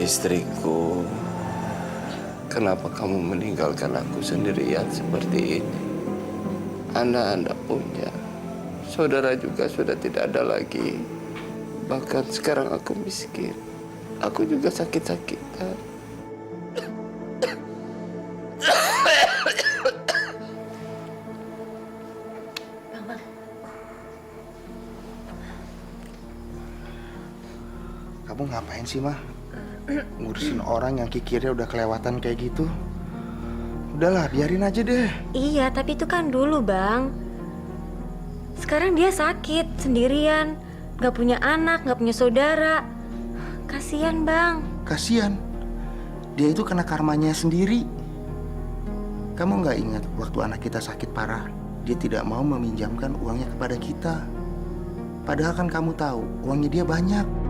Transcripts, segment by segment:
Istriku, kenapa kamu meninggalkan aku sendirian seperti ini? Anda punya, saudara juga sudah tidak ada lagi. Bahkan sekarang aku miskin. Aku juga sakit-sakitan. Bang. Kamu ngapain sih, Mah? Ngurusin orang yang kikirnya udah kelewatan kayak gitu. Udahlah, biarin aja deh. Iya, tapi itu kan dulu, Bang. Sekarang dia sakit sendirian, nggak punya anak, nggak punya saudara. Kasian, Bang. Kasian. Dia itu kena karmanya sendiri. Kamu nggak ingat waktu anak kita sakit parah, dia tidak mau meminjamkan uangnya kepada kita. Padahal kan kamu tahu, uangnya dia banyak.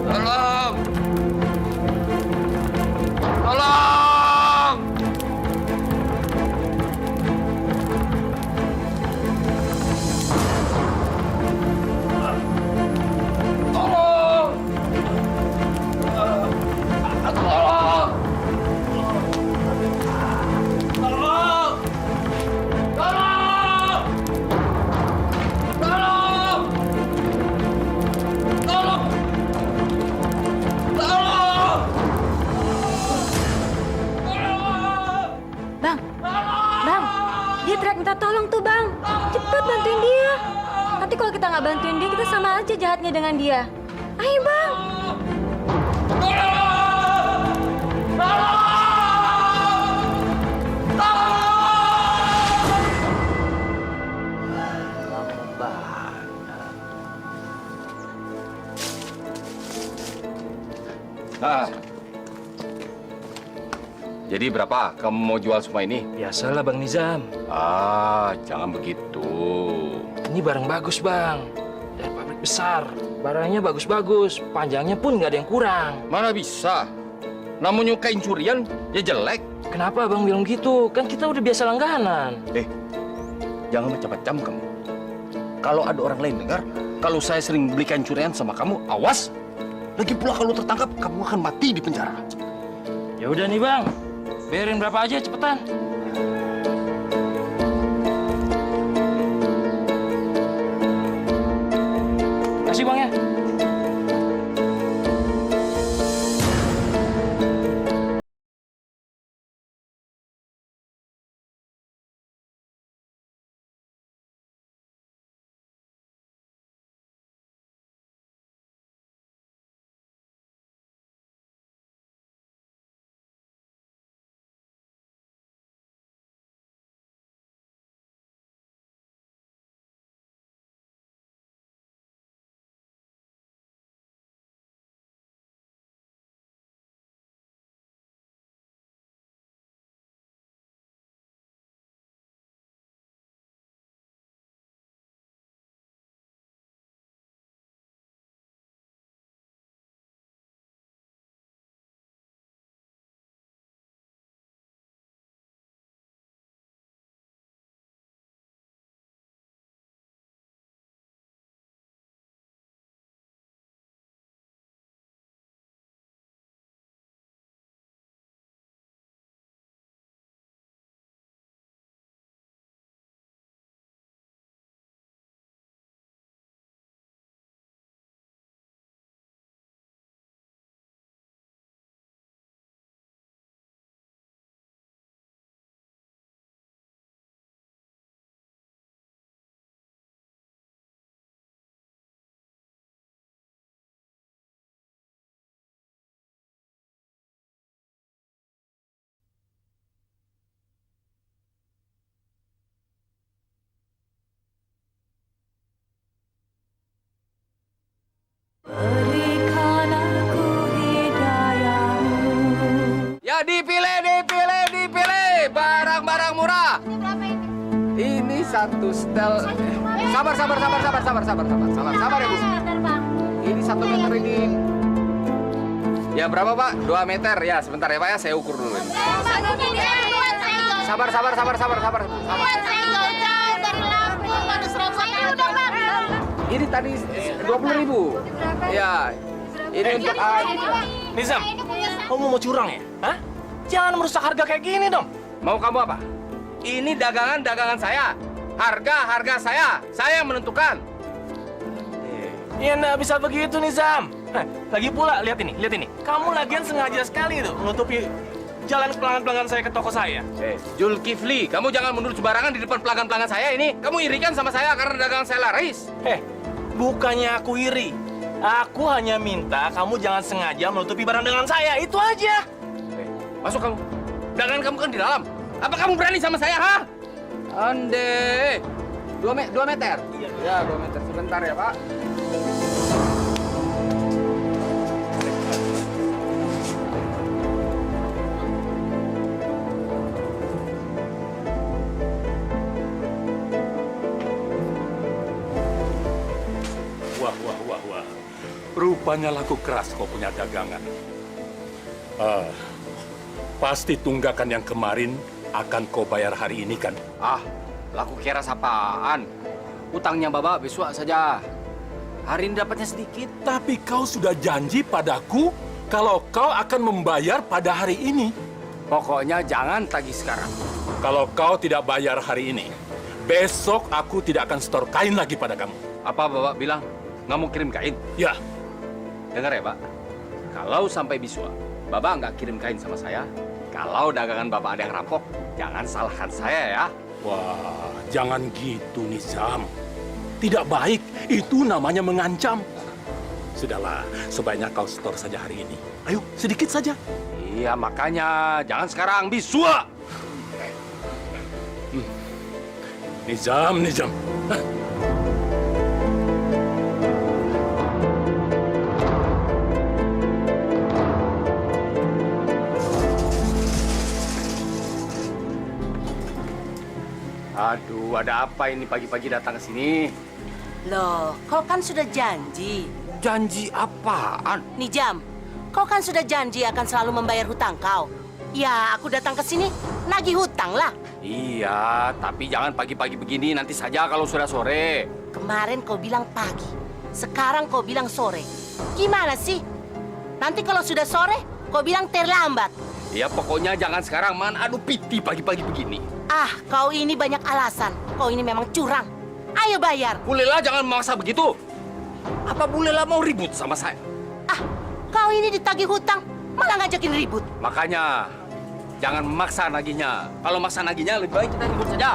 Tolong! Tolong! Tolong! Tolong! Tolong! Tolong! Tolong! Tolong! Tolong! Bang, Bang, dia teriak minta tolong tuh, Bang. Cepet bantuin dia. Nanti kalau kita nggak bantuin dia, kita sama aja jahatnya dengan dia. Ayo, Bang. Nah, jadi berapa kamu mau jual semua ini? Biasalah Bang Nizam. Jangan begitu. Ini barang bagus Bang. Dari pabrik besar. Barangnya bagus-bagus. Panjangnya pun nggak ada yang kurang. Mana bisa? Namun nyukain curian, ya jelek. Kenapa Bang bilang gitu? Kan kita udah biasa langganan. Jangan macam-macam kamu. Kalau ada orang lain dengar, kalau saya sering belikan curian sama kamu, awas. Lagi pula kalau tertangkap, kamu akan mati di penjara. Ya udah nih Bang. Bayarin berapa aja cepetan. Kasih Bang ya. satu setel. Sabar ya Bu. Ini 1 meter ini. Ya berapa Pak? 2 meter ya. Sebentar ya Pak ya, saya ukur dulu. Sabar. Ini tadi 20.000. Ya. Ini untuk Nizam, kamu mau curang ya? Hah? Jangan merusak harga kayak gini dong. mau kamu apa? Ini dagangan saya. Harga saya. Saya yang menentukan. Ya nggak bisa begitu Nizam. Lagi pula, lihat ini. Kamu lagian sengaja sekali tuh menutupi jalan pelanggan-pelanggan saya ke toko saya. Zulkifli, kamu jangan mundur sembarangan di depan pelanggan-pelanggan saya ini. Kamu irikan sama saya karena dagangan saya laris. Bukannya aku iri. Aku hanya minta kamu jangan sengaja menutupi barang dagangan saya. Itu aja. Masuk kamu. Dagangan kamu kan di dalam. Apa kamu berani sama saya, ha? Ande. 2 meter? Iya. Ya, 2 meter. Sebentar ya, Pak. Wah. Rupanya laku keras kau punya dagangan. Pasti tunggakan yang kemarin akan kau bayar hari ini kan? Laku kira apaan? Utangnya Bapak besok saja. Hari ini dapatnya sedikit. Tapi kau sudah janji padaku kalau kau akan membayar pada hari ini. Pokoknya jangan tagih sekarang. Kalau kau tidak bayar hari ini, besok aku tidak akan setor kain lagi pada kamu. Apa Bapak bilang? Nggak mau kirim kain? Ya, Dengar ya, Pak. Kalau sampai besok Bapak nggak kirim kain sama saya, kalau dagangan Bapak ada yang rampok, jangan salahkan saya ya. wah, jangan gitu Nizam. Tidak baik, itu namanya mengancam. Sudahlah, sebaiknya kau setor saja hari ini. Ayo, sedikit saja. Iya, makanya jangan sekarang, bisua. Nizam. Hah? Aduh, ada apa ini pagi-pagi datang ke sini? Loh, kau kan sudah janji. Janji apaan? Nijam, kau kan sudah janji akan selalu membayar hutang kau. Ya, aku datang ke sini nagih hutang lah. Iya, tapi jangan pagi-pagi begini, nanti saja kalau sudah sore. Kemarin kau bilang pagi, sekarang kau bilang sore. Gimana sih? Nanti kalau sudah sore, kau bilang terlambat. Ya pokoknya jangan sekarang, man. Aduh, piti pagi-pagi begini. Kau ini banyak alasan. Kau ini memang curang. Ayo bayar. Bulela jangan memaksa begitu. Apa Bulela mau ribut sama saya? Kau ini ditagih hutang, malah ngajakin ribut. Makanya, jangan memaksa nagihnya. Kalau maksa nagihnya, lebih baik kita ribut saja.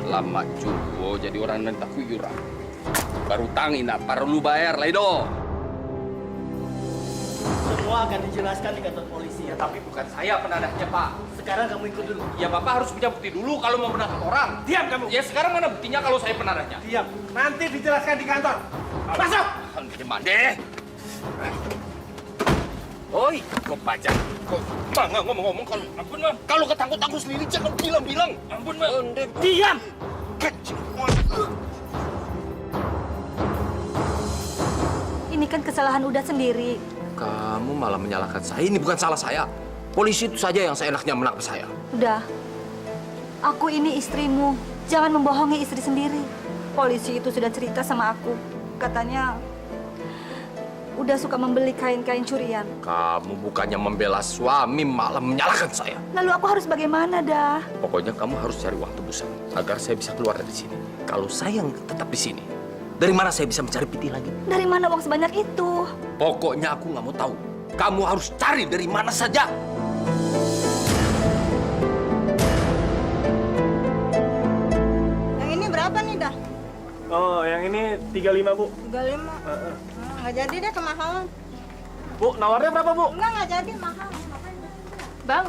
Lama juga jadi orang yang tak kuyuran. Baru tangin, perlu bayar, Laido. Semua akan dijelaskan di kantor polisi ya. Tapi bukan saya penadahnya, Pak. Sekarang kamu ikut dulu. Ya, Bapak harus punya bukti dulu kalau mau menangkap orang. Diam kamu. Ya, sekarang mana buktinya kalau saya penadahnya? Diam. Nanti dijelaskan di kantor. Masuk. Gimana deh? Oi, kok pajak? Kok nggak ngomong-ngomong kalau ampun, Bang. Kalau ketangkut-tangkut sendiri jangan bilang-bilang. Ampun, Bang. Diam. Kecil. Ini kan kesalahan Uda sendiri. Kamu malah menyalahkan saya. Ini bukan salah saya. Polisi itu saja yang seenaknya menangkap saya. Udah, aku ini istrimu. Jangan membohongi istri sendiri. Polisi itu sudah cerita sama aku. Katanya Uda suka membeli kain-kain curian. Kamu bukannya membela suami, malah menyalahkan saya. Lalu aku harus bagaimana, Dah? Pokoknya kamu harus cari uang tebusan agar saya bisa keluar dari sini. Kalau saya yang tetap di sini, dari mana saya bisa mencari piti lagi? Dari mana uang sebanyak itu? Pokoknya aku nggak mau tahu. Kamu harus cari dari mana saja. Yang ini berapa nih, Dah? Oh, yang ini 35, Bu. 35. Nggak jadi deh, kemahalan. Bu, nawarnya berapa, Bu? Nggak jadi, mahal. Bang,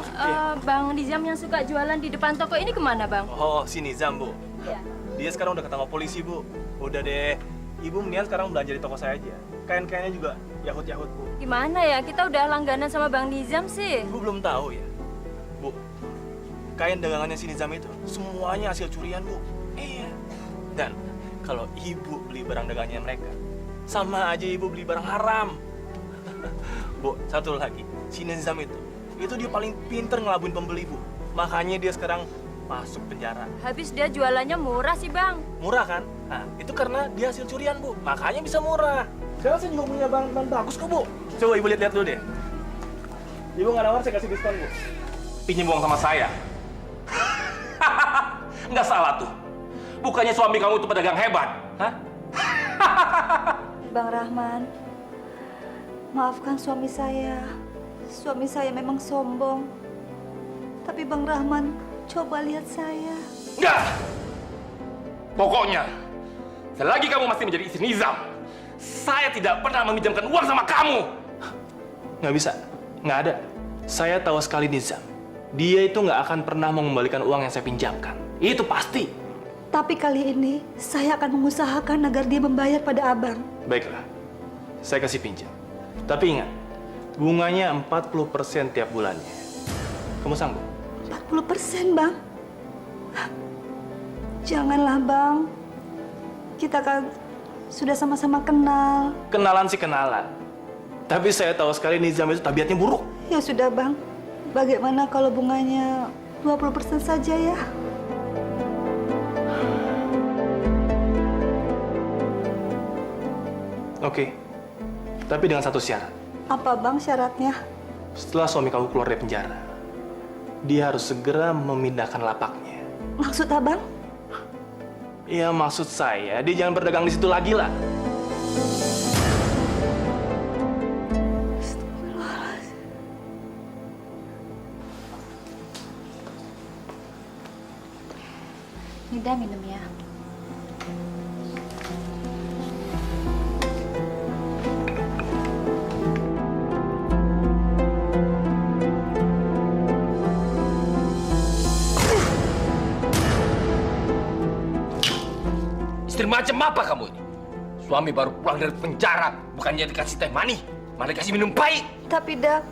Bang Nizam yang suka jualan di depan toko ini kemana, Bang? Oh, si Nizam, Bu. Iya. Dia sekarang udah ketangkap polisi, Bu. Udah deh. Ibu mendingan sekarang belanja di toko saya aja. Kain-kainnya juga Yahut, Bu. Gimana ya? Kita udah langganan sama Bang Nizam sih. Bu belum tahu ya. Bu, kain dagangannya si Nizam itu semuanya hasil curian, Bu. Iya. Dan kalau ibu beli barang dagangannya mereka, sama aja ibu beli barang haram. Bu, satu lagi, si Nizam itu dia paling pinter ngelabuin pembeli, Bu. Makanya dia sekarang masuk penjara. Habis dia jualannya murah sih, Bang. Murah kan? Nah, itu karena dia hasil curian, Bu. Makanya bisa murah. Sekarang saya juga punya bahan bagus kok, Bu. Coba ibu lihat-lihat dulu deh. Ibu nggak nawar, saya kasih diskon, Bu. Pinjam uang sama saya. Nggak salah tuh. Bukannya suami kamu itu pedagang hebat, hah? Bang Rahman, maafkan suami saya. Suami saya memang sombong. Tapi Bang Rahman, coba lihat saya. Enggak! Pokoknya, selagi kamu masih menjadi istri Nizam, saya tidak pernah meminjamkan uang sama kamu. Nggak bisa. Nggak ada. Saya tahu sekali Nizam. Dia itu nggak akan pernah mengembalikan uang yang saya pinjamkan. Itu pasti. Tapi kali ini, saya akan mengusahakan agar dia membayar pada abang. Baiklah. Saya kasih pinjam. Tapi ingat, bunganya 40% tiap bulannya. Kamu sanggup? 40%, Bang? Janganlah, Bang. Kita kan sudah sama-sama kenal. Kenalan sih kenalan. Tapi saya tahu sekali Nizam itu tabiatnya buruk. Ya sudah, Bang. Bagaimana kalau bunganya 20% saja ya? Oke. Tapi dengan satu syarat. Apa, Bang, syaratnya? Setelah suami kamu keluar dari penjara, dia harus segera memindahkan lapaknya. Maksud Abang? Ya maksud saya, dia jangan berdagang di situ lagi lah. Nida minum ya. Istri macam apa kamu ini? Suami baru pulang dari penjara, bukannya dikasih teh manis, malah dikasih minum pahit. Tapi, Dak,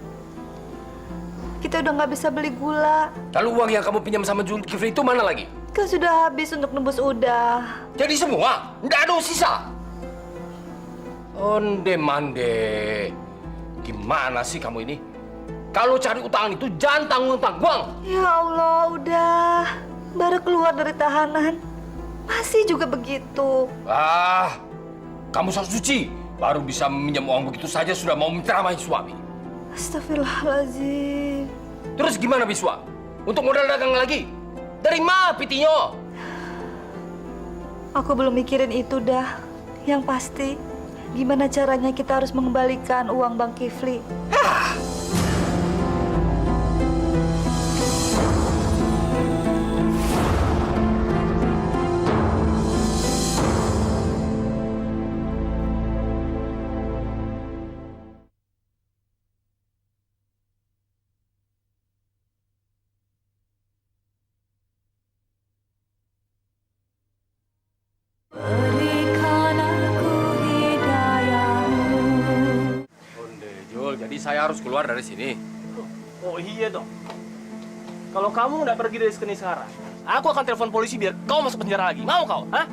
kita udah nggak bisa beli gula. Lalu uang yang kamu pinjam sama Zulkifli itu mana lagi? Kan sudah habis untuk nembus udah. Jadi semua? Nggak ada sisa? Onde mande. Gimana sih kamu ini? Kalau cari utang itu jangan tanggung-tanggung. Ya Allah, udah. Baru keluar dari tahanan. Masih juga begitu. Ah, kamu sok suci. Baru bisa meminjam uang begitu saja sudah mau menceramahi suami. Astagfirullahaladzim. Terus gimana Biswa? Untuk modal dagang lagi? Dari mana pitinya? Aku belum mikirin itu dah. Yang pasti, gimana caranya kita harus mengembalikan uang Bang Kifli. Jadi saya harus keluar dari sini. Oh iya dong. Kalau kamu nggak pergi dari sini sekarang, aku akan telepon polisi biar kau masuk penjara lagi. Mau kau? Hah?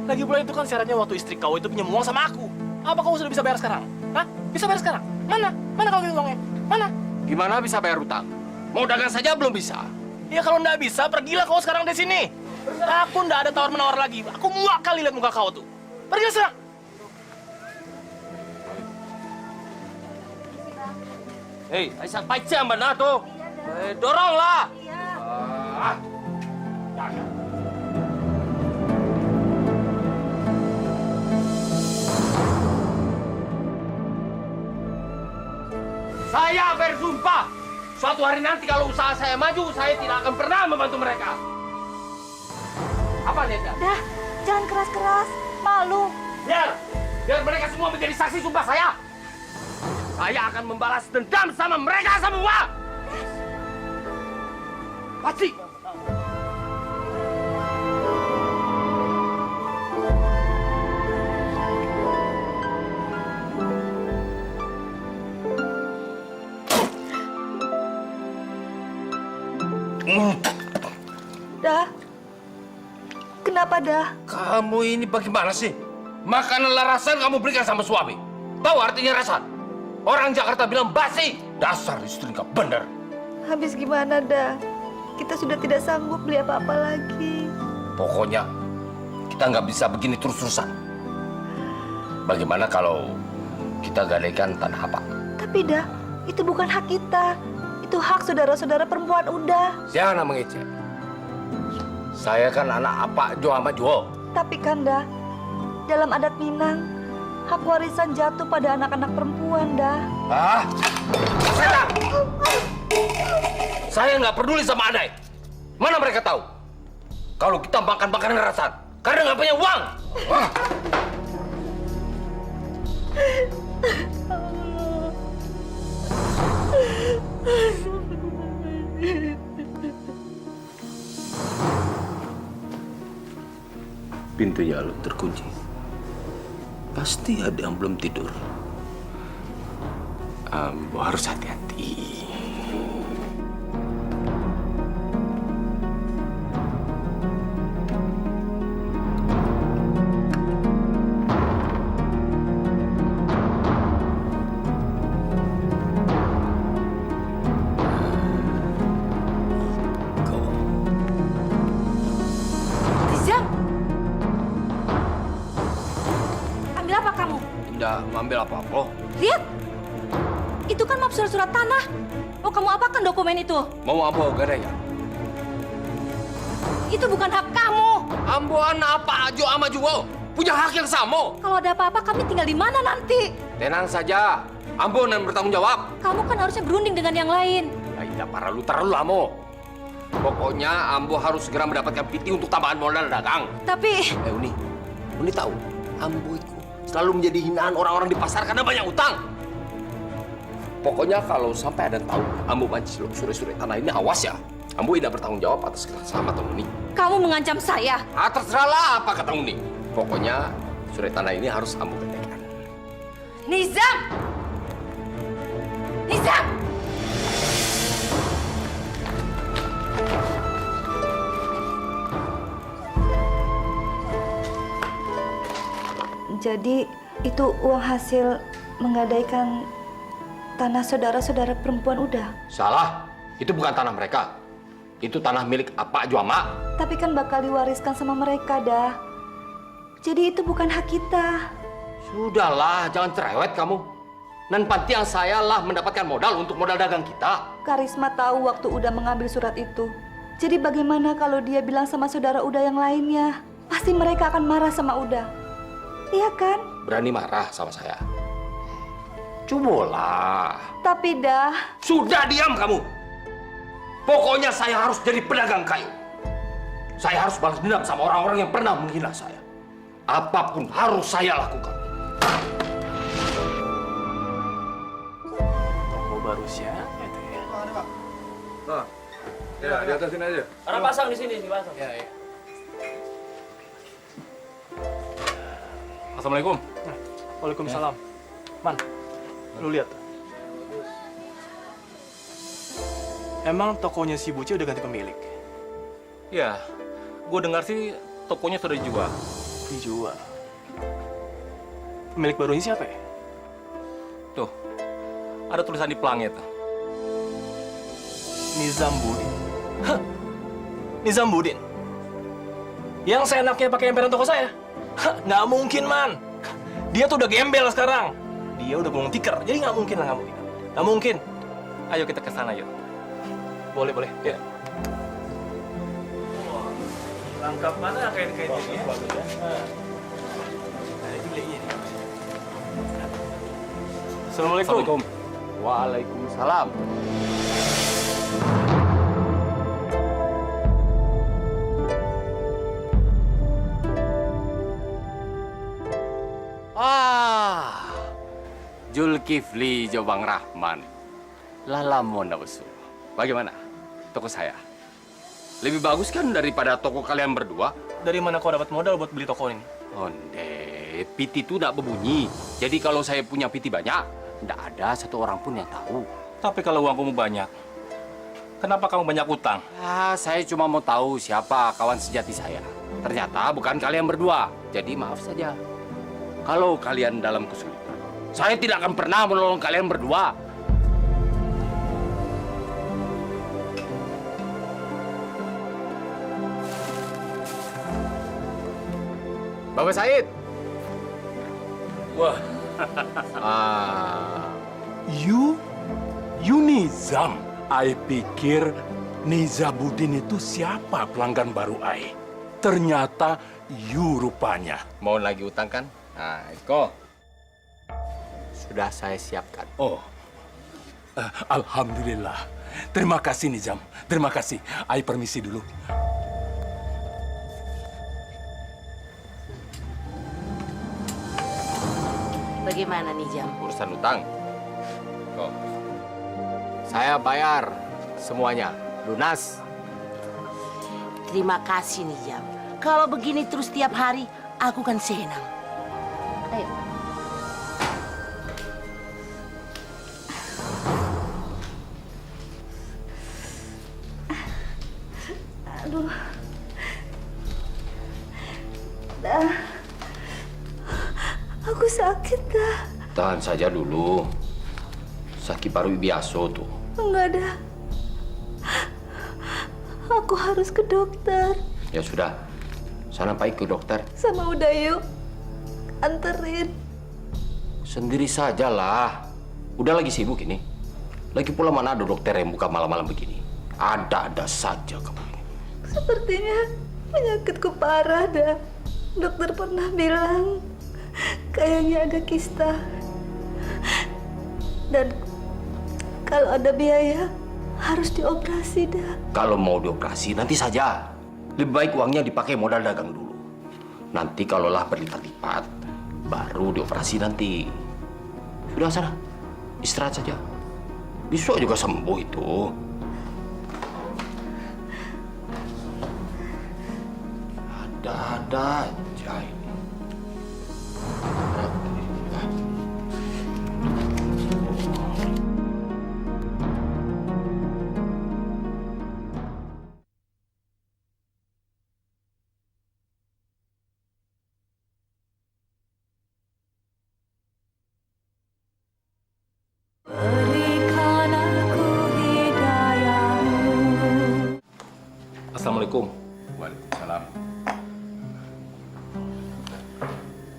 Lagi pula itu kan syaratnya waktu istri kau itu pinjam uang sama aku. Apa kau sudah bisa bayar sekarang? Hah? Bisa bayar sekarang? Mana? Mana kau kirim uangnya? Mana? Gimana bisa bayar utang? Mau dagang saja belum bisa. Ya kalau nggak bisa, pergilah kau sekarang dari sini. Aku nggak ada tawar-menawar lagi. Aku muak kali lihat muka kau tuh. Pergilah sekarang. Hei, Aisyah pacam benar tuh. Doronglah. Ah. Jangan. Saya bersumpah, suatu hari nanti kalau usaha saya maju, saya tidak akan pernah membantu mereka. Apa lihatnya? Dah, jangan keras-keras. Malu. Biar mereka semua menjadi saksi sumpah saya. Saya akan membalas dendam sama mereka semua. Pasti. Dah. Kenapa dah? Kamu ini bagaimana sih? Makanan larasan kamu berikan sama suami. Tahu artinya rasan? Orang Jakarta bilang basi. Dasar istri nggak bener. Habis gimana dah? Kita sudah tidak sanggup beli apa-apa lagi. Pokoknya kita nggak bisa begini terus-terusan. Bagaimana kalau kita gadaikan tanah apa? Tapi dah, itu bukan hak kita. Itu hak saudara-saudara perempuan udah. Jangan mengejek. Saya kan anak apa Jo sama Jo. Tapi kan dah, dalam adat Minang, hak warisan jatuh pada anak-anak perempuan dah. Ah, setan! Saya nggak peduli sama Adai. Mana mereka tahu? Kalau kita makan makanan rasan, karena nggak punya uang. Ah. Pintunya lo terkunci. Pasti ada yang belum tidur. Ambo harus hati-hati. Rizam! Ambil apa kamu? Tidak mengambil apa-apa. Lihat! Itu kan map surat-surat tanah. Oh, kamu apakan dokumen itu? Mau apa gadanya? Itu bukan hak kamu. Ambo anak apa Jo sama Jo? Punya hak yang sama. Kalau ada apa-apa, kami tinggal di mana nanti? Tenang saja. Ambo yang bertanggung jawab. Kamu kan harusnya berunding dengan yang lain. Tidak parah lu terlalu lama. Pokoknya Ambo harus segera mendapatkan piti untuk tambahan modal dagang. Tapi... Uni tahu, Ambo itu selalu menjadi hinaan orang-orang di pasar karena banyak utang. Pokoknya kalau sampai ada yang tahu Ambo banci suri-suri tanah ini, awas ya. Ambo tidak bertanggung jawab atas keselamatan Uni. Kamu mengancam saya. Terserahlah apa kata Uni. Pokoknya suri tanah ini harus Ambo gantikan. Nizam! Nizam! Jadi itu uang hasil menggadaikan tanah saudara-saudara perempuan udah. Salah, itu bukan tanah mereka. Itu tanah milik apa Juama. Tapi kan bakal diwariskan sama mereka dah. Jadi itu bukan hak kita. Sudahlah, jangan cerewet kamu. Dan panti yang saya lah mendapatkan modal untuk modal dagang kita. Karisma tahu waktu Uda mengambil surat itu. Jadi bagaimana kalau dia bilang sama saudara Uda yang lainnya? Pasti mereka akan marah sama Uda. Iya kan? Berani marah sama saya. Cobalah. Tapi dah. Sudah diam kamu. Pokoknya saya harus jadi pedagang kayu. Saya harus balas dendam sama orang-orang yang pernah menghina saya. Apapun harus saya lakukan. Toko baru siapa itu ya? Nah, ya di atas sini aja. Orang pasang di sini, pasang. Ya, ya. Assalamualaikum. Waalaikumsalam. Man, lu lihat. Emang tokonya si Buci udah ganti pemilik? Ya, gue dengar sih tokonya sudah dijual. Dijual. Pemilik barunya siapa ya? Tuh, ada tulisan di pelangnya tuh. Nizambudin. Hah? Nizambudin? Yang seenaknya pakai emperan toko saya? Hah, nggak mungkin, Man. Dia tuh udah gembel sekarang. Dia udah gulung tikar, jadi nggak mungkin lah, nggak mungkin. Nggak mungkin. Ayo kita ke sana yuk. Boleh, boleh. Ya. Lengkap mana kain-kainnya ya? Bagus ya. Nah, ini beli ini. Assalamualaikum. Waalaikumsalam. Zulkifli Jobang Rahman. Lalamon Usul. Bagaimana? Toko saya. Lebih bagus kan daripada toko kalian berdua? Dari mana kau dapat modal buat beli toko ini? Onde, piti itu tidak berbunyi. Jadi kalau saya punya piti banyak, tidak ada satu orang pun yang tahu. Tapi kalau uang kamu banyak, Kenapa kamu banyak utang? Saya cuma mau tahu siapa kawan sejati saya. Ternyata bukan kalian berdua. Jadi maaf saja. Kalau kalian dalam kesulitan, saya tidak akan pernah menolong kalian berdua. Bapak Said. Wah, you Nizam. I pikir Nizamuddin itu siapa pelanggan baru I. Ternyata you rupanya. Mau lagi utang kan? Nah, Iko. Sudah saya siapkan. Oh, alhamdulillah. Terima kasih Nizam. Terima kasih. I permisi dulu. Bagaimana nih Jam? Urusan utang. Kok. Saya bayar semuanya. Lunas. Terima kasih nih Jam. Kalau begini terus tiap hari, aku kan senang. Ayo. Aduh. Dah. Aku sakit dah. Tahan saja dulu. Sakit paru biasa tuh. Enggak ada. Aku harus ke dokter. Ya sudah, sana pergi ke dokter. Sama Udayu. Anterin. Sendiri sajalah. Udah lagi sibuk ini. Lagi pula mana ada dokter yang buka malam-malam begini. Ada-ada saja kamu ini. Sepertinya penyakitku parah dah. Dokter pernah bilang kayaknya ada kista. Dan kalau ada biaya harus dioperasi dah. Kalau mau dioperasi nanti saja. Lebih baik uangnya dipakai modal dagang dulu. Nanti kalaulah berlipat-lipat, baru dioperasi nanti. Sudah sana, istirahat saja. Besok juga sembuh itu. Ada-ada aja ini. Assalamualaikum. Waalaikumsalam.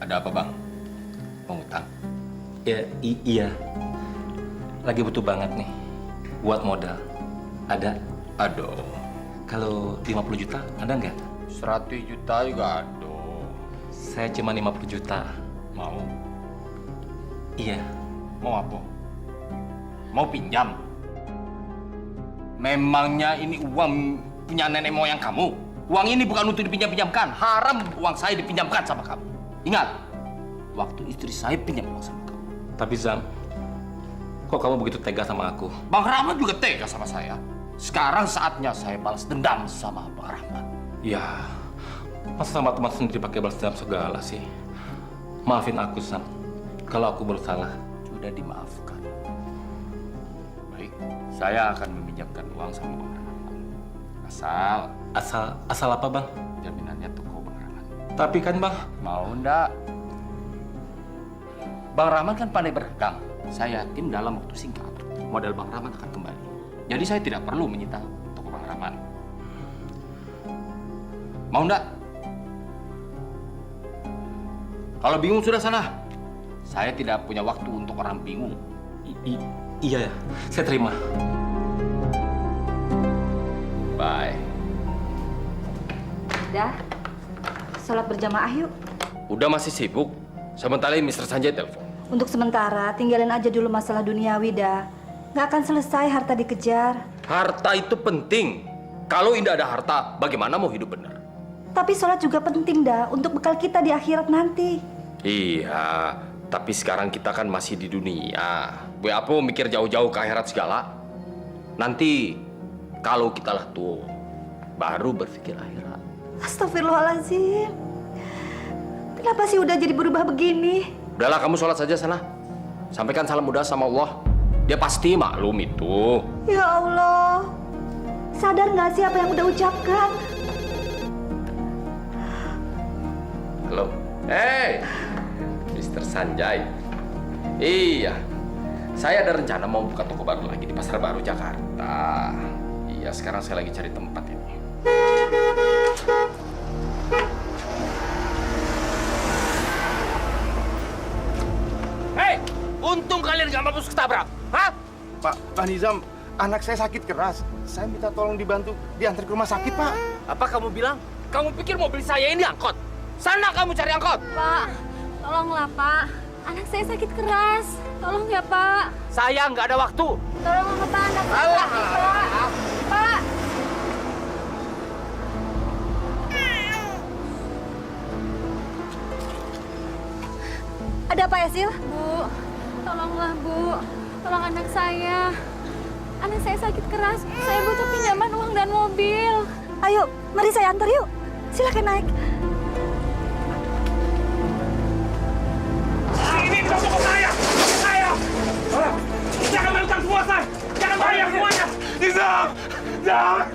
Ada apa, Bang? Pengutang? Ya, iya. Lagi butuh banget nih. Buat modal. Ada? Aduh. Kalau 50 juta, ada nggak? 100 juta juga aduh. Saya cuma 50 juta. Mau? Iya. Mau apa? Mau pinjam? Memangnya ini uang punya nenek moyang kamu? Uang ini bukan untuk dipinjam-pinjamkan. Haram uang saya dipinjamkan sama kamu. Ingat, waktu istri saya pinjam uang sama kamu. Tapi Zam, kok kamu begitu tega sama aku? Bang Rahmat juga tega sama saya. Sekarang saatnya saya balas dendam sama Bang Rahmat. Ya, masa sama teman sendiri pakai balas dendam segala sih? Maafin aku, Zam. Kalau aku bersalah. Sudah dimaafkan. Baik, saya akan meminjamkan uang sama Bang Rahmat. Asal apa, Bang? Jaminannya toko Bang Rahmat. Tapi kan, Bang. Mau ndak? Bang Rahmat kan pandai berdagang. Saya yakin dalam waktu singkat, modal Bang Rahmat akan kembali. Jadi saya tidak perlu menyita toko Bang Rahmat. Mau ndak? Kalau bingung sudah sana. Saya tidak punya waktu untuk orang bingung. Iya, saya terima. Bye. Dah. Sholat berjamaah yuk. Udah masih sibuk? Sebentar lagi Mr. Sanjay telepon. Untuk sementara, tinggalin aja dulu masalah duniawi dah. Nggak akan selesai harta dikejar. Harta itu penting. Kalau tidak ada harta, bagaimana mau hidup benar? Tapi sholat juga penting dah untuk bekal kita di akhirat nanti. Iya, tapi sekarang kita kan masih di dunia. Buat apa mikir jauh-jauh ke akhirat segala? Nanti kalau kita lah tua, baru berpikir akhirat. Astagfirullahaladzim. Kenapa sih udah jadi berubah begini? Udahlah, kamu sholat saja sana. Sampaikan salam udah sama Allah. Dia pasti maklum itu. Ya Allah, Sadar nggak sih apa yang udah ucapkan? Halo. Hey, Mr. Sanjay. Iya, saya ada rencana mau buka toko baru lagi di Pasar Baru, Jakarta. Iya, sekarang saya lagi cari tempat ini. Hei, untung kalian gak mampus ketabrak. Hah? Pak Nizam, anak saya sakit keras. Saya minta tolong dibantu diantar ke rumah sakit, Pak. Apa kamu bilang? Kamu pikir mobil saya ini angkot? Sana kamu cari angkot. Pak, tolonglah Pak. Anak saya sakit keras. Tolong ya Pak. Saya nggak ada waktu. Tolong Pak, anak saya sakit Pak. Pak. Ada apa ya, Sil? Bu, tolonglah Bu. Tolong anak saya. Anak saya sakit keras. Saya butuh pinjaman uang dan mobil. Ayo, mari saya antar yuk. Silakan naik. Ini toko saya! Saya! Jangan bayar semua saya! Jangan bayar semuanya! Nizam! Jangan!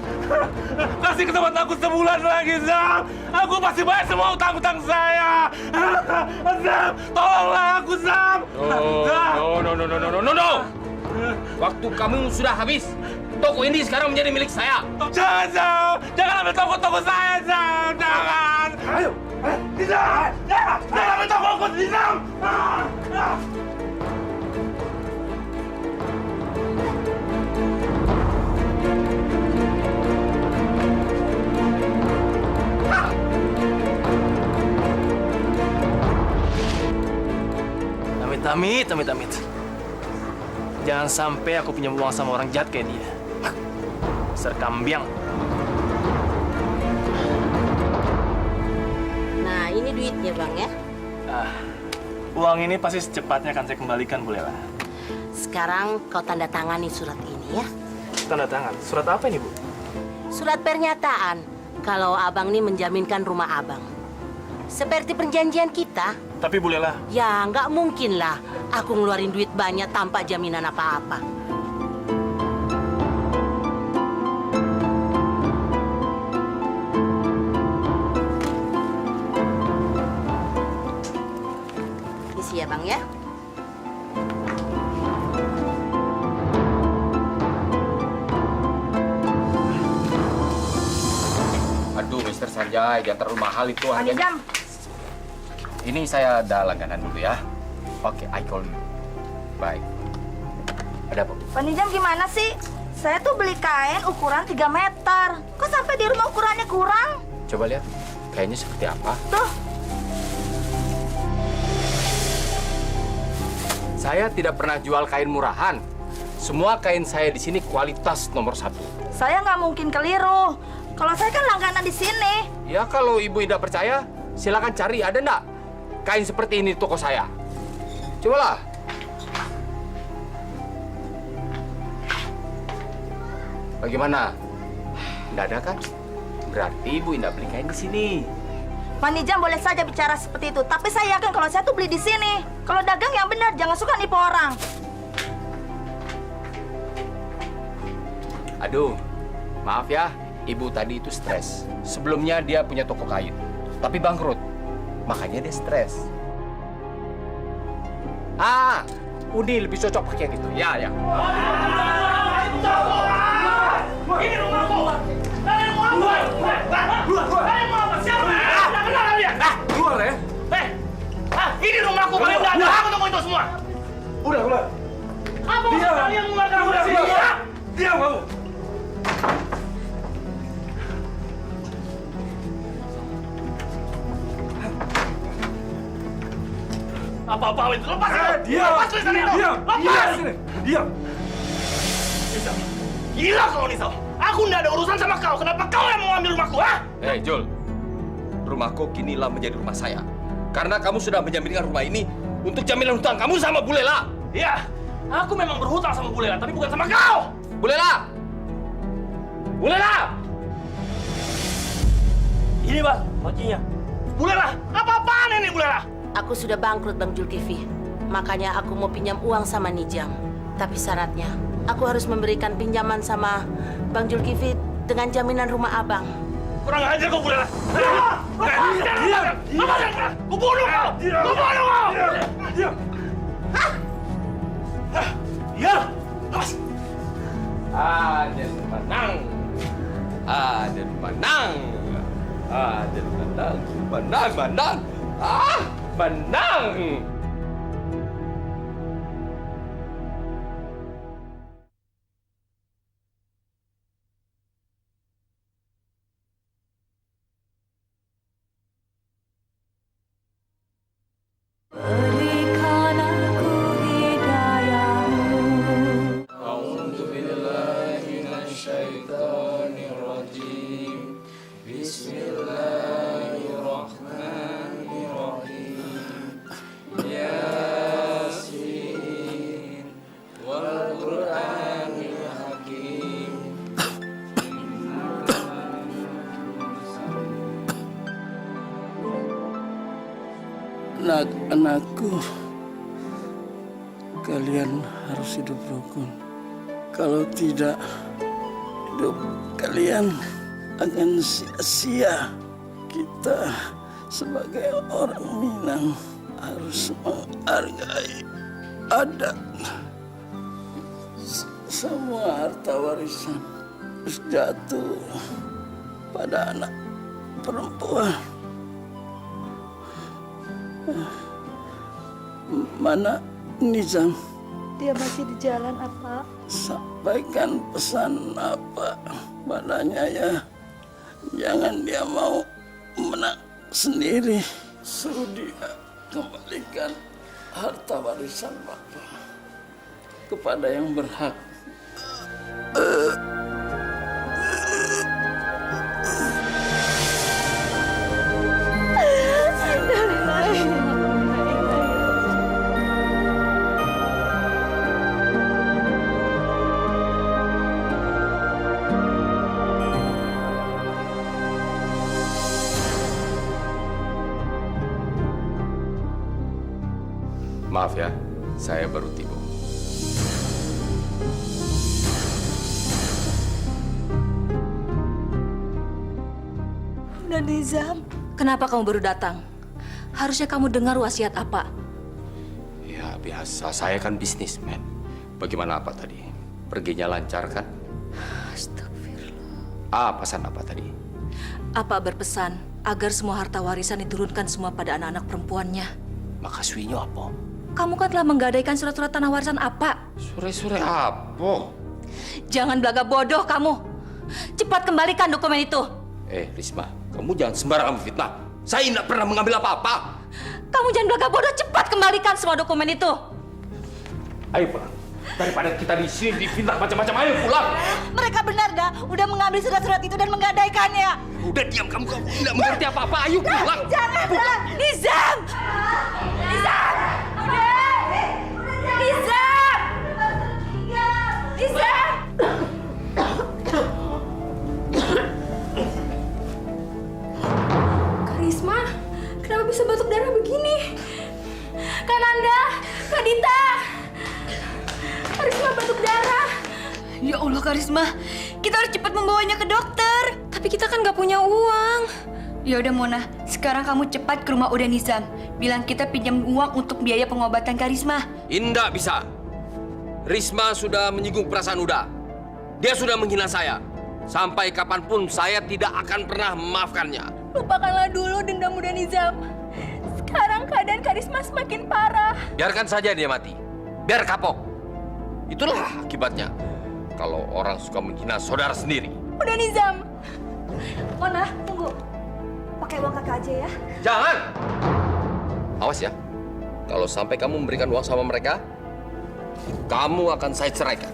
Kasih kesempatan aku sebulan lagi, Zam! Aku pasti bayar semua utang-utang saya! Zam! Tolonglah aku, Zam! No. Waktu kamu sudah habis. Toko ini sekarang menjadi milik saya. Jangan, Zam! Jangan ambil toko-toko saya, Zam! Jangan! Ayo, Nizam! Jangan ambil toko-toko, Nizam! Amit. Jangan sampai aku pinjam uang sama orang jahat kayak dia. Serkambiang. Nah, ini duitnya, Bang ya. Uang ini pasti secepatnya akan saya kembalikan, Bu Lela. Sekarang kau tanda tangani surat ini ya. Tanda tangan. Surat apa ini, Bu? Surat pernyataan kalau Abang ini menjaminkan rumah Abang. Seperti perjanjian kita. Tapi Bu Lela, Ya, nggak mungkin lah aku ngeluarin duit banyak tanpa jaminan apa-apa. Isi ya, Bang ya. Aduh, Mr. Sanjay, jangan terlalu mahal itu harganya. Nizam, Ini saya ada langganan dulu ya. Oke, I call you. Baik. Ada apa? Pak Nizam gimana sih? Saya tuh beli kain ukuran 3 meter. Kok sampai di rumah ukurannya kurang? Coba lihat. Kayaknya seperti apa? Tuh, Saya tidak pernah jual kain murahan. Semua kain saya di sini kualitas nomor 1. saya nggak mungkin keliru. Kalau saya kan langganan di sini. Ya kalau ibu tidak percaya, silakan cari. Ada enggak kain seperti ini di toko saya? Cobalah. Bagaimana? Tidak ada kan? Berarti ibu tidak beli kain di sini. Pak Nizam boleh saja bicara seperti itu, tapi saya yakin kalau saya tuh beli di sini. Kalau dagang yang benar, jangan suka nipu orang. Aduh, maaf ya, ibu tadi itu stres. Sebelumnya dia punya toko kain, tapi bangkrut. Makanya dia stres. Uni lebih cocok pakai yang itu. Ya. ini rumahku! Kalian mau apa? Kalian mau apa? Siapa? Tidak kenal kalian? keluar ya. Ini rumahku, kalian nggak ada hak untuk itu semua. Udah. Apa maksud kalian mengeluarkan aku dari sini? Diam kamu. Apa-apa itu? Lepas itu! Diam. Lepas tulisan itu! Lepas! Diam. Nizam, gila kau Nizam. Aku nggak ada urusan sama kau. Kenapa kau yang mau ambil rumahku, ha? Jul, rumahku kinilah menjadi rumah saya. Karena kamu sudah menjaminkan rumah ini untuk jaminan hutang kamu sama Bu Lela. Iya, aku memang berhutang sama Bu Lela, tapi bukan sama kau. Bu Lela! Bu Lela! Ini bang, kuncinya. Bu Lela, apa-apaan ini Bu Lela? Aku sudah bangkrut, Bang Julkifi. Makanya aku mau pinjam uang sama Nizam. Tapi syaratnya, aku harus memberikan pinjaman sama Bang Julkifi dengan jaminan rumah abang. Kurang ajar kau, Burela. Kau bunuh kau! Kau bunuh kau! Iya! Aden menang. Aden menang. Aden menang. Menang. Menang. Berikan aku hidayahmu. Anak-anakku, kalian harus hidup rukun. Kalau tidak, hidup kalian akan sia-sia. Kita sebagai orang Minang harus menghargai adat. Semua harta warisan harus jatuh pada anak perempuan. Mana Nizam? Dia masih di jalan, apa? Sampaikan pesan apa padanya ya. Jangan dia mau menang sendiri. Suruh dia kembalikan harta warisan Bapak kepada yang berhak. Maaf ya, saya baru tiba. Udah Nizam. Kenapa kamu baru datang? Harusnya kamu dengar wasiat apa? Ya biasa, saya kan bisnismen. Bagaimana apa tadi? Perginya lancar kan? Astagfirullah. Pesan apa tadi? Apa berpesan agar semua harta warisan diturunkan semua pada anak-anak perempuannya. Makasihnya apa? Kamu kan telah menggadaikan surat-surat tanah warisan apa? Sore-sore apa? Jangan belaga bodoh kamu. Cepat kembalikan dokumen itu. Risma, kamu jangan sembarangan fitnah. Saya tidak pernah mengambil apa-apa. Kamu jangan belaga bodoh. Cepat kembalikan semua dokumen itu. Ayo pulang. Daripada kita di sini difitnah macam-macam, ayo pulang. Mereka benar dah, udah mengambil surat-surat itu dan menggadaikannya. Udah diam kamu tidak mengerti apa-apa. Ayo pulang. Jangan, Nizam! Nizam! Nizam! Nizam! Karisma, kenapa bisa batuk darah begini? Kak Nanda, Kak Dita. Karisma batuk darah. Ya Allah Karisma, kita harus cepat membawanya ke dokter. Tapi kita kan nggak punya uang. Ya udah Mona, sekarang kamu cepat ke rumah Uda Nizam. Bilang kita pinjam uang untuk biaya pengobatan Karisma. Tidak bisa. Risma sudah menyinggung perasaan Uda. Dia sudah menghina saya. Sampai kapanpun saya tidak akan pernah memaafkannya. Lupakanlah dulu dendam Uda Nizam. Sekarang keadaan Karisma semakin parah. Biarkan saja dia mati. Biar kapok. Itulah akibatnya. Kalau orang suka menghina saudara sendiri. Uda Nizam. Mona, tunggu. Pakai uang kakak aja ya. Jangan! Awas ya. Kalau sampai kamu memberikan uang sama mereka, kamu akan saya ceraikan.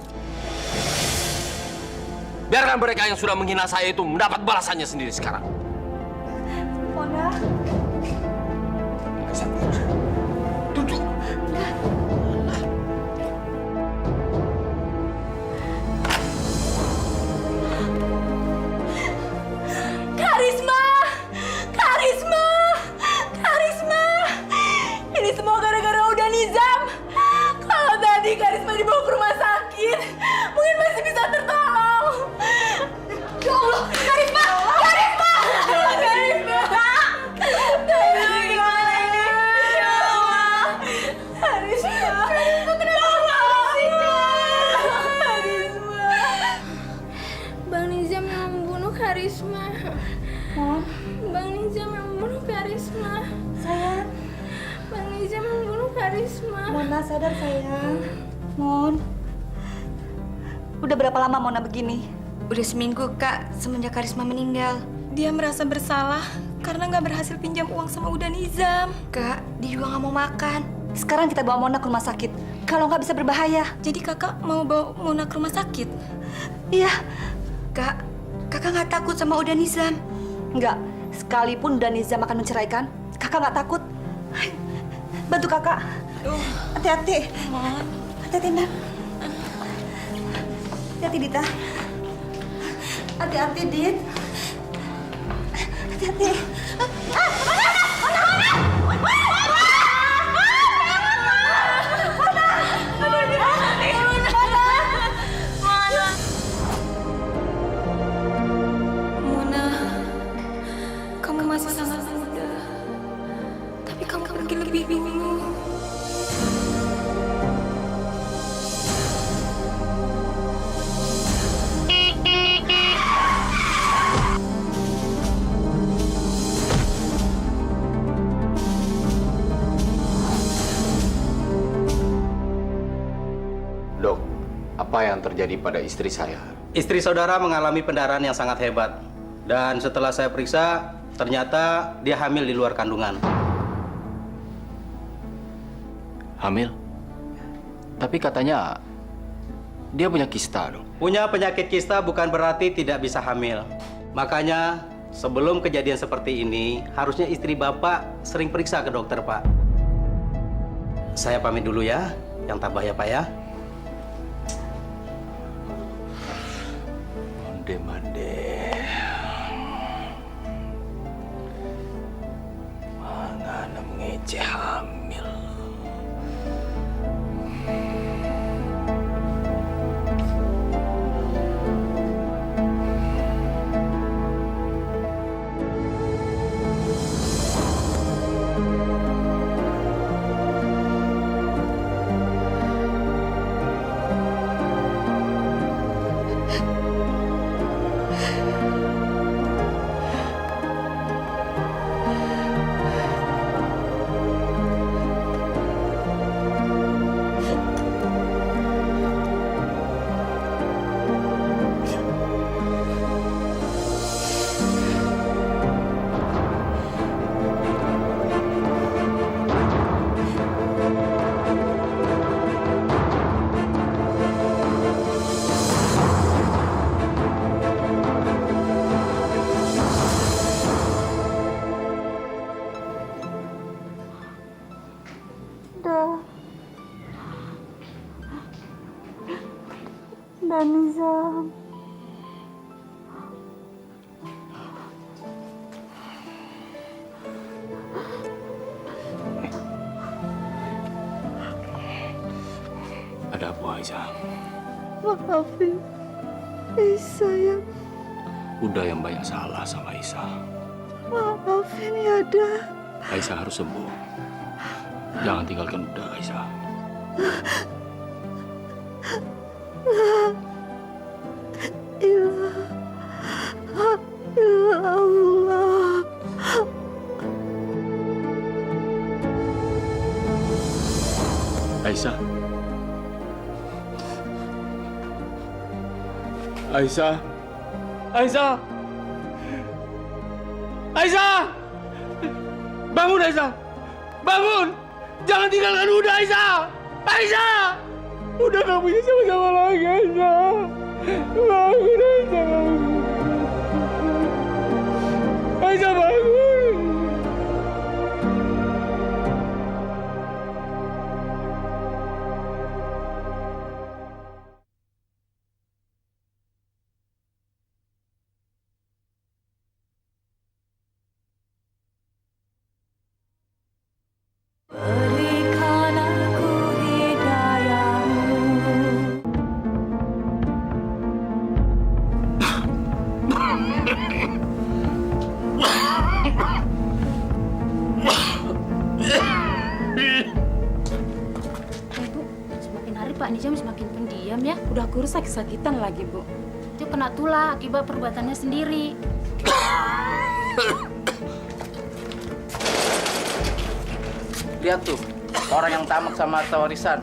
Biarkan mereka yang sudah menghina saya itu mendapat balasannya sendiri sekarang. Mona. Duduk. Karisma! Karisma! Karisma! Ini semua gara-gara Uda Nizam. Kalau tadi Karisma dibawa ke rumah sakit, mungkin masih bisa tertolong. Ya Allah, Karisma. Mon, Bang Nizam yang membunuh Karisma. sayang. Bang Nizam yang membunuh Karisma. Mona sadar sayang. Mon. Udah berapa lama Mona begini? Udah seminggu, Kak, semenjak Karisma meninggal. Dia merasa bersalah karena nggak berhasil pinjam uang sama Uda Nizam. Kak, dia juga nggak mau makan. Sekarang kita bawa Mona ke rumah sakit. Kalau nggak bisa berbahaya. Jadi kakak mau bawa Mona ke rumah sakit? Iya. Kak, kakak nggak takut sama Uda Nizam? Nggak. Sekalipun Uda Nizam akan menceraikan, kakak nggak takut. Ayo, bantu kakak. Hati-hati. Hati-hati, Nak. Hati-hati, Dita. Hati-hati, Dit. Hati-hati. Mona, kamu masih sangat muda. Tapi kamu mungkin lebih bingung. Dok, apa yang terjadi pada istri saya? Istri saudara mengalami pendarahan yang sangat hebat. Dan setelah saya periksa, ternyata dia hamil di luar kandungan. Hamil? Tapi katanya dia punya kista, dong. Punya penyakit kista bukan berarti tidak bisa hamil. Makanya sebelum kejadian seperti ini, harusnya istri Bapak sering periksa ke dokter, Pak. Saya pamit dulu ya, yang tabah ya, Pak ya. Mande. Mana mengece hamil. Dan Nizam. Ada apa, Aisyah? Maafin Isa ya. Udah yang banyak salah sama Aisyah. Maafin ya, dah. Aisyah harus sembuh. Jangan tinggalkan Uda, Aisyah. La ilaha illallah. Aisyah. Aisyah. Aisyah. Aisyah. Bangun, Aisyah. Bangun. Jangan tinggalkan Uda, Aisyah. Aisyah. Udah gak punya sama-sama lagi, Aisyah. Bangun, Aisyah. Bangun. Aisyah, bangun. Berikan aku hidayahmu. Bu, semakin hari Pak Nizam semakin pendiam ya. Udah kurus sakit-sakitan lagi, Bu. itu kena tulah akibat perbuatannya sendiri. Lihat tuh, orang yang tamak sama harta warisan.